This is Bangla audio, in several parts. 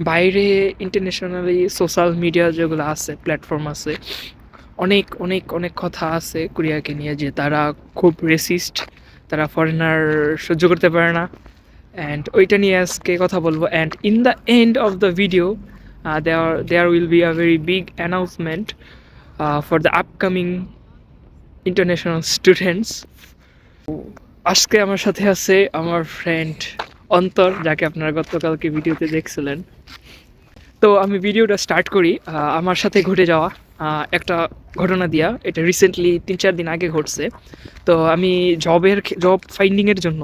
বাইরে ইন্টারন্যাশনালি সোশ্যাল মিডিয়া যেগুলো আছে, প্ল্যাটফর্ম আছে, অনেক অনেক অনেক কথা আছে কোরিয়াকে নিয়ে, যে তারা খুব রেসিস্ট, তারা ফরেনার সহ্য করতে পারে না। অ্যান্ড ওইটা নিয়ে আজকে কথা বলবো। And in the end of the video there will be a very big announcement for the upcoming international students. আজকে আমার সাথে আছে আমার ফ্রেন্ড অন্তর, যাকে আপনারা গতকালকে ভিডিওতে দেখছিলেন। তো আমি ভিডিওটা স্টার্ট করি আমার সাথে ঘটে যাওয়া একটা ঘটনা দিয়া। এটা রিসেন্টলি 3-4 দিন আগে ঘটছে। তো আমি জব ফাইন্ডিংয়ের জন্য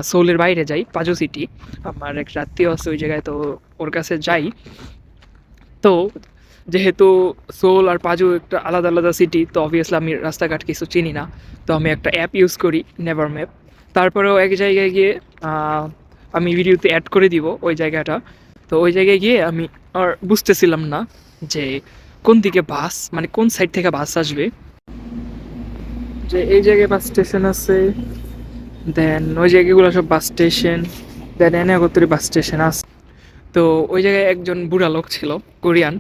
সোলের বাইরে যাই, পাজো সিটি। আমার এক আত্মীয় আছে ওই জায়গায়, তো ওর কাছে যাই। তো যেহেতু সোল আর পাজো একটা আলাদা আলাদা সিটি, তো অবভিয়াসলি আমি রাস্তাঘাট কিছু চিনি না। তো আমি একটা অ্যাপ ইউজ করি, নেভার ম্যাপ। তারপরেও এক জায়গায় গিয়ে আমি ভিডিওতে অ্যাড করে দিব ওই জায়গাটা। তো ওই জায়গায় গিয়ে আমি আর বুঝতেছিলাম না যে কোন দিকে বাস, মানে কোন সাইড থেকে বাস আসবে। যে এই জায়গায় বাস স্টেশন আছে, দেন ওই জায়গাগুলো সব বাস স্টেশন, দেন এনে আগত্তরে বাস স্টেশন আছে। তো ওই জায়গায় একজন বুড়া লোক ছিল, কোরিয়ান।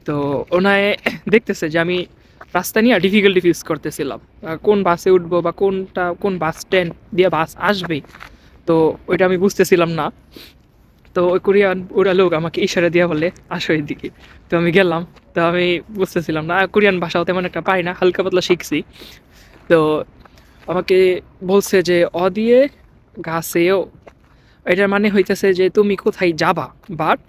তো ওনায় দেখতেছে যে আমি রাস্তা নিয়ে ডিফিকাল্টি ফেস করতেছিলাম, কোন বাসে উঠবো বা কোন বাস স্ট্যান্ড দিয়ে বাস আসবে। তো ওইটা আমি বুঝতেছিলাম না। তো ওই কোরিয়ান ওরা লোক আমাকে ইশারা দিয়া বলে আসো এইদিকে। তো আমি গেলাম। তো আমি বুঝতেছিলাম না, কোরিয়ান ভাষাও তেমন একটা পারি না, হালকা পাতলা শিখছি। তো আমাকে বলছে যে অ দিয়ে গাছেও, এটার মানে হইতেছে যে তুমি কোথায় যাবা। বাট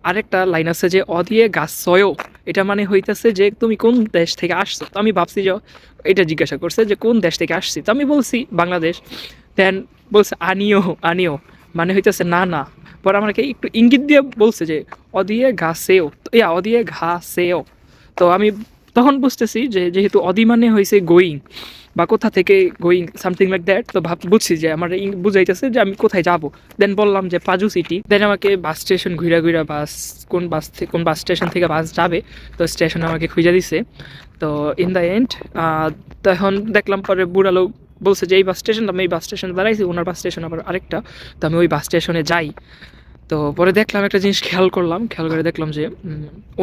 আরেকটা লাইন আছে যে অ দিয়ে গাছয়ও, এটা মানে হইতেছে যে তুমি কোন দেশ থেকে আসছো। তো আমি ভাবছি যে এটা জিজ্ঞাসা করছে যে কোন দেশ থেকে আসছি, তো আমি বলছি বাংলাদেশ। দেন বলছে আনিও আনিও, মানে হইতেছে না না। পরে আমাকে একটু ইঙ্গিত দিয়ে বলছে যে অদিয়ে ঘাসেও, তো ইয়া অদিয়ে ঘাসেও। তো আমি তখন বুঝতেছি যে যেহেতু অদি মানে হয়েছে গোয়িং বা কোথা থেকে গোয়িং, সামথিং লাইক দ্যাট। তো বুঝছি যে আমার বুঝাইতেছে যে আমি কোথায় যাব। দেন বললাম যে পাজু সিটি। দেন আমাকে বাস স্টেশন ঘুরা ঘুরা বাস, কোন বাস স্টেশন থেকে বাস যাবে, তো স্টেশন আমাকে খুঁজে দিছে। তো ইন দ্য এন্ড তখন দেখলাম পরে বুড়া লোক বলছে যে এই বাস স্টেশন, আমি এই বাস স্টেশনে দাঁড়াইছি, ওনার বাস স্টেশন আবার আরেকটা। তো আমি ওই বাস স্টেশনে যাই। তো পরে দেখলাম একটা জিনিস, খেয়াল করে দেখলাম যে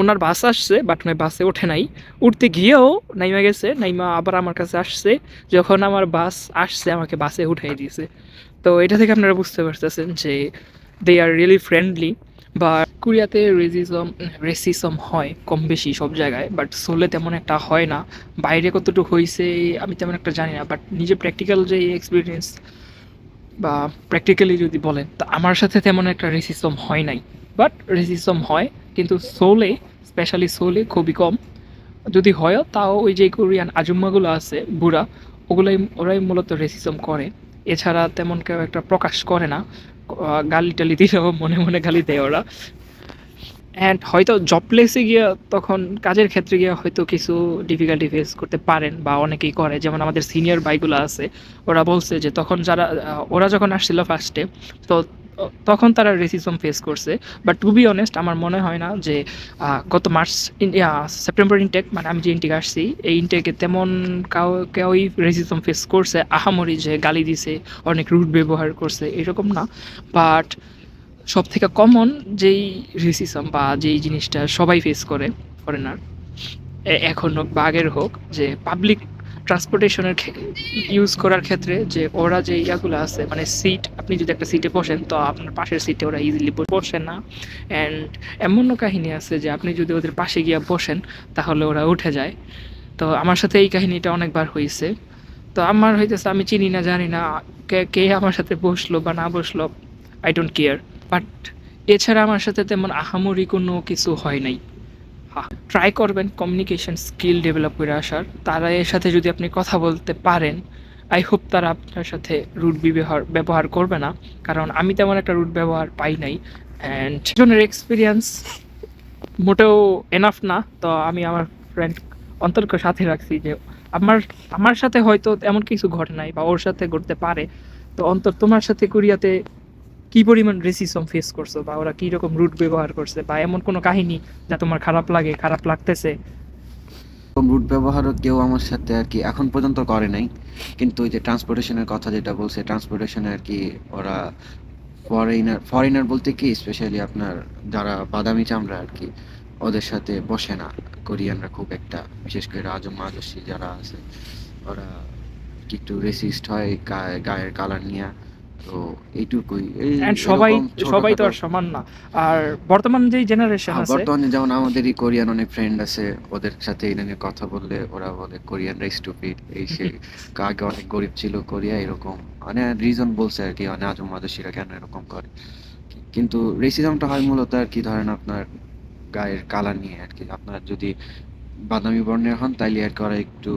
ওনার বাস আসছে, বাট ওনার বাসে ওঠে নাই। উঠতে গিয়েও নাইমা গেছে, নাইমা আবার আমার কাছে আসছে। যখন আমার বাস আসছে আমাকে বাসে উঠাই দিয়েছে। তো এটা থেকে আপনারা বুঝতে পারতেছেন যে দে আর রিয়েলি ফ্রেন্ডলি। বা কোরিয়াতে রেসিজম হয় কম বেশি সব জায়গায়, বাট সোলে তেমন একটা হয় না। বাইরে কতটুকু হয়েছে আমি তেমন একটা জানি না, বাট নিজে প্র্যাকটিক্যাল যে এক্সপিরিয়েন্স বা প্র্যাকটিক্যালি যদি বলেন, তা আমার সাথে তেমন একটা রেসিজম হয় নাই। বাট রেসিজম হয়, কিন্তু সোলে, স্পেশালি সোলে খুবই কম। যদি হয়ও তাও ওই যে কোরিয়ান আজুম্মাগুলো আছে বুড়া, ওরাই মূলত রেসিজম করে। এছাড়া তেমন কেউ একটা প্রকাশ করে না। গালি টালি দিলেও মনে মনে গালি দেয় ওরা। অ্যান্ড হয়তো জব প্লেসে গিয়ে, তখন কাজের ক্ষেত্রে গিয়ে হয়তো কিছু ডিফিকাল্টি ফেস করতে পারেন, বা অনেকেই করে। যেমন আমাদের সিনিয়র ভাইগুলো আছে, ওরা বলছে যে তখন ওরা যখন আসছিল ফার্স্টে, তো তখন তারা রেসিজম ফেস করছে। বাট টু বি অনেস্ট আমার মনে হয় না যে গত সেপ্টেম্বর ইনটেক, মানে আমি যে ইনটেক আসছি, এই ইনটেকে তেমন কেউই রেসিজম ফেস করছে আহামরি, যে গালি দিছে, অনেক রুড ব্যবহার করছে, এরকম না। বাট সব থেকে কমন যেই রেসিজম বা যেই জিনিসটা সবাই ফেস করে ফরেনার, এখন হোক বা আগের হোক, যে পাবলিক ট্রান্সপোর্টেশনের ইউজ করার ক্ষেত্রে, যে ওরা যে ইয়াগুলো আছে, মানে সিট, আপনি যদি একটা সিটে বসেন তো আপনার পাশের সিটে ওরা ইজিলি বসে না। অ্যান্ড এমনও কাহিনী আছে যে আপনি যদি ওদের পাশে গিয়ে বসেন তাহলে ওরা উঠে যায়। তো আমার সাথে এই কাহিনীটা অনেকবার হয়েছে। তো আমার হইতেছে আমি চিনি না জানি না কে কে আমার সাথে বসলো বা না বসলো, আই ডোন্ট কেয়ার। বাট এছাড়া আমার সাথে তেমন আহামরি কোনো কিছু হয় নাই। ট্রাই করবেন কমিউনিকেশন স্কিল ডেভেলপ করে আসার, তারা এর সাথে যদি আপনি কথা বলতে পারেন, আই হোপ তারা আপনার সাথে রুড ব্যবহার করবে না। কারণ আমি তেমন একটা রুড ব্যবহার পাই নাই। অ্যান্ড জনের এক্সপিরিয়েন্স মোটেও এনাফ না। তো আমি আমার ফ্রেন্ড অন্তরকে সাথে রাখছি যে আমার আমার সাথে হয়তো এমন কিছু ঘটে নাই, বা ওর সাথে ঘটতে পারে। তো অন্তর তোমার সাথে কোরিয়াতে কি পরিমাণ রেসিজম ফেস করছো, বা ওরা কি রকম রুট ব্যবহার করছে, বা এমন কোনো কাহিনী যা তোমার খারাপ লাগতেছে? রুট ব্যবহারও কেউ আমার সাথে আর কি এখন পর্যন্ত করে নাই। কিন্তু ওই যে ট্রান্সপোর্টেশনের কথা যেটা বলছে, ট্রান্সপোর্টেশনে আর কি ওরা ফরেনার বলতে কি স্পেশালি আপনার যারা বাদামি চামড়া আর কি, ওদের সাথে বসে না কোরিয়ানরা খুব একটা, বিশেষ করে আজম আদর্শী যারা আছে ওরা কি একটু রেসিস্ট হয় গায়ের কালার নিয়ে। তো এইটুকুই অ্যান্ড সবাই এরকম সবাই তো ছোটখাটো। আর সমান না। আর বর্তমান যেই জেনারেশন হ্যাঁ, আছে, বর্তমানে যেমন আমাদেরই কোরিয়ান অনেক ফ্রেন্ড আছে, ওদের সাথে এটা নিয়ে কথা বললে ওরা বলে কোরিয়ানরা স্টুপিড এই সেই, আগে অনেক গরিব ছিল কোরিয়া এরকম, মানে রিজন বলছে আর কি, মানে আজম আদর্শীরা কেন এরকম করে। কিন্তু রেসিজমটা হয় মূলত আর কি ধরেন আপনার গায়ের কালার নিয়ে আর কি। আপনার যদি বাদামি বর্ণের হন তাইলে আর কি ওরা একটু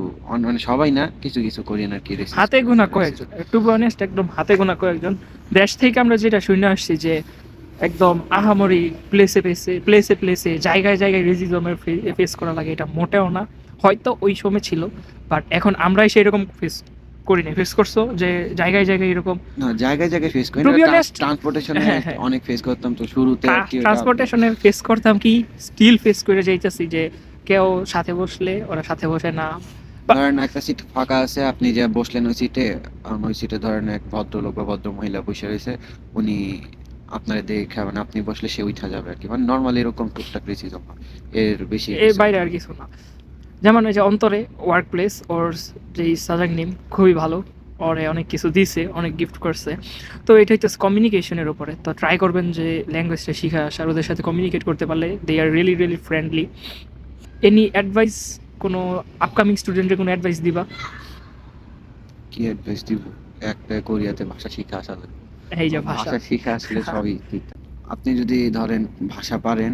মানে সবাই না, কিছু কিছু কোরিয়ান আর কি রেসিস্ট হাতে গোনা কয়েকজন, টু বি অনেস্ট, একদম হাতে গোনা কয়েকজন। দেশ থেকে আমরা যেটা শুনে আসছি যে একদম আহামরি প্লেসে জায়গায় জায়গায় রেজিজমের ফেস করা লাগে, এটা মোটেও না। হয়তো ওই সময় ছিল, বাট এখন আমরাই সেই রকম ফেস করি না। ফেস করছো যে জায়গায় জায়গায় এরকম? না, জায়গায় জায়গায় ফেস করি টু না, বি অনেস্ট, ট্রান্সপোর্টেশনে হ্যাঁ হ্যাঁ, অনেক ফেস করতাম তো শুরুতে আর কি। ওটা ট্রান্সপোর্টেশনে ফেস করতাম, কি স্টিল ফেস করে যাইতেছি যে কেউ সাথে বসলে ওরা সাথে বসে না। ধরেন একটা সিট ফাঁকা আছে, আপনি যে বসলেন ওই সিটে, ওই সিটে ধরেন এক ভদ্রলোক বা ভদ্র মহিলা বসে রয়েছে, উনি আপনার দেখে মানে আপনি বসলে সে উঠা যাবে আর কি, মানে নর্মালি এরকম টুকটাক রেসিজম, এর বেশি এর বাইরে আর কিছু না। যেমন ওই যে অন্তরে ওয়ার্ক প্লেস, ওর যেই সাজাক নেম খুবই ভালো, ওরে অনেক কিছু দিছে, অনেক গিফট করছে। তো এটা হচ্ছে কমিউনিকেশনের উপরে। তো ট্রাই করবেন যে ল্যাঙ্গুয়েজটা শিখে আসার, ওদের সাথে কমিউনিকেট করতে পারলে they are really really friendly. Any advice, কোনো আপকামিং স্টুডেন্টের কোনো অ্যাডভাইস দিবা? কি অ্যাডভাইস দিব? একটা কোরিয়াতে ভাষা শিখে আসা লাগবে। এই যে ভাষা। ভাষা শিখে আসলে সবই ঠিক থাকে। আপনি যদি ধরেন ভাষা পারেন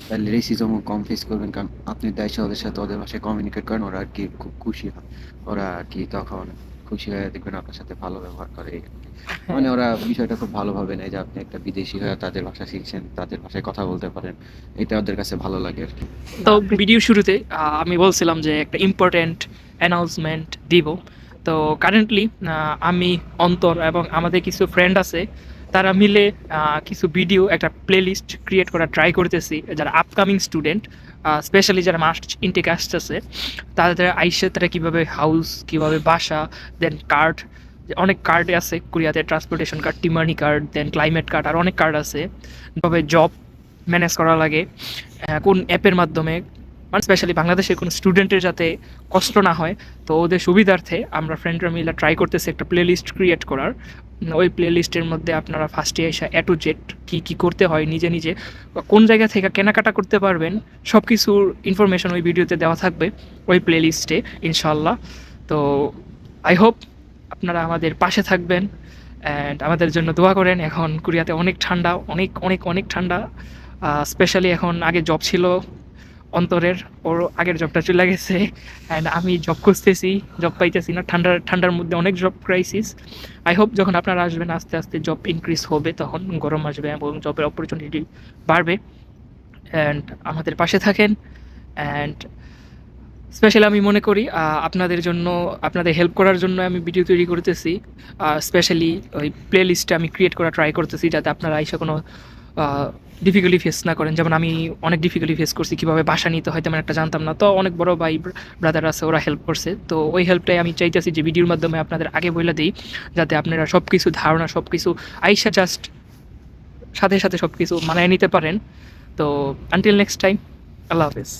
তাহলে রেসিজমও কম ফেস করবেন, কারণ আপনি দেশে ওদের সাথে ওদের ভাষায় কমিউনিকেট করেন, ওরা আর কি খুব খুশি হয়। ওরা আর কি তখন খুশি হয়ে দেখবেন আপনার সাথে ভালো ব্যবহার করে এই আর কি। মানে ওরা বিষয়টা খুব ভালোভাবে নেয় যে আপনি একটা বিদেশি হয়ে তাদের ভাষা শিখছেন, তাদের ভাষায় কথা বলতে পারেন, এটা ওদের কাছে ভালো লাগে আর কি। তো ভিডিও শুরুতে আমি বলছিলাম যে একটা ইম্পর্ট্যান্ট অ্যানাউন্সমেন্ট দিব। তো কারেন্টলি আমি, অন্তর এবং আমাদের কিছু ফ্রেন্ড আছে, তারা মিলে কিছু ভিডিও, একটা প্লেলিস্ট ক্রিয়েট করা ট্রাই করতেছি। যারা আপকামিং স্টুডেন্ট, স্পেশালি যারা মাস্ট ইনটেক আসতেছে, তাদের আইসে তারা কীভাবে হাউস, কীভাবে বাসা, দেন কার্ড, অনেক কার্ড আছে কোরিয়াতে, ট্রান্সপোর্টেশন কার্ড, টিমানি কার্ড, দেন ক্লাইমেট কার্ড, আর অনেক কার্ড আছে। কীভাবে জব ম্যানেজ করা লাগে, কোন অ্যাপের মাধ্যমে, মানে স্পেশালি বাংলাদেশের কোনো স্টুডেন্টের যাতে কষ্ট না হয়। তো ওদের সুবিধার্থে আমরা ফ্রেন্ডরা মিলে ট্রাই করতেছি একটা প্লে লিস্ট ক্রিয়েট করার। ওই প্লে লিস্টের মধ্যে আপনারা ফার্স্টে এসে এ টু জেড কী কী করতে হয়, নিজে নিজে কোন জায়গা থেকে কেনাকাটা করতে পারবেন, সব কিছুর ইনফরমেশন ওই ভিডিওতে দেওয়া থাকবে ওই প্লে লিস্টে ইনশাল্লাহ। তো আই হোপ আপনারা আমাদের পাশে থাকবেন অ্যান্ড আমাদের জন্য দোয়া করেন। এখন কোরিয়াতে অনেক ঠান্ডা, অনেক অনেক অনেক ঠান্ডা। স্পেশালি এখন, আগে জব ছিল অন্তরের, ওর আগের জবটা চলে গেছে, অ্যান্ড আমি জব খুঁজতেছি, জব পাইতেছি না। ঠান্ডার মধ্যে অনেক জব ক্রাইসিস। আই হোপ যখন আপনারা আসবেন আস্তে আস্তে জব ইনক্রিজ হবে, তখন গরম আসবে এবং জবের অপরচুনিটি বাড়বে। অ্যান্ড আমাদের পাশে থাকেন। অ্যান্ড স্পেশালি আমি মনে করি আপনাদের জন্য, আপনাদের হেল্প করার জন্য আমি ভিডিও তৈরি করতেছি। স্পেশালি ওই প্লে লিস্টটা আমি ক্রিয়েট করা ট্রাই করতেছি, যাতে আপনারা এসে কোনো ডিফিকাল্টি ফেস না করেন। যেমন আমি অনেক ডিফিকাল্টি ফেস করছি, কীভাবে বাসা নিতে হয় তেমন একটা জানতাম না। তো অনেক বড় ভাই ব্রাদার আছে, ওরা হেল্প করছে। তো ওই হেল্পটাই আমি চাইতেছি যে ভিডিওর মাধ্যমে আপনাদের আগে বলে দিই, যাতে আপনারা সব কিছু ধারণা, সব কিছু আইসা জাস্ট সাথে সাথে সব কিছু মানায় নিতে পারেন। তো আনটিল নেক্সট টাইম, আল্লাহ হাফেজ।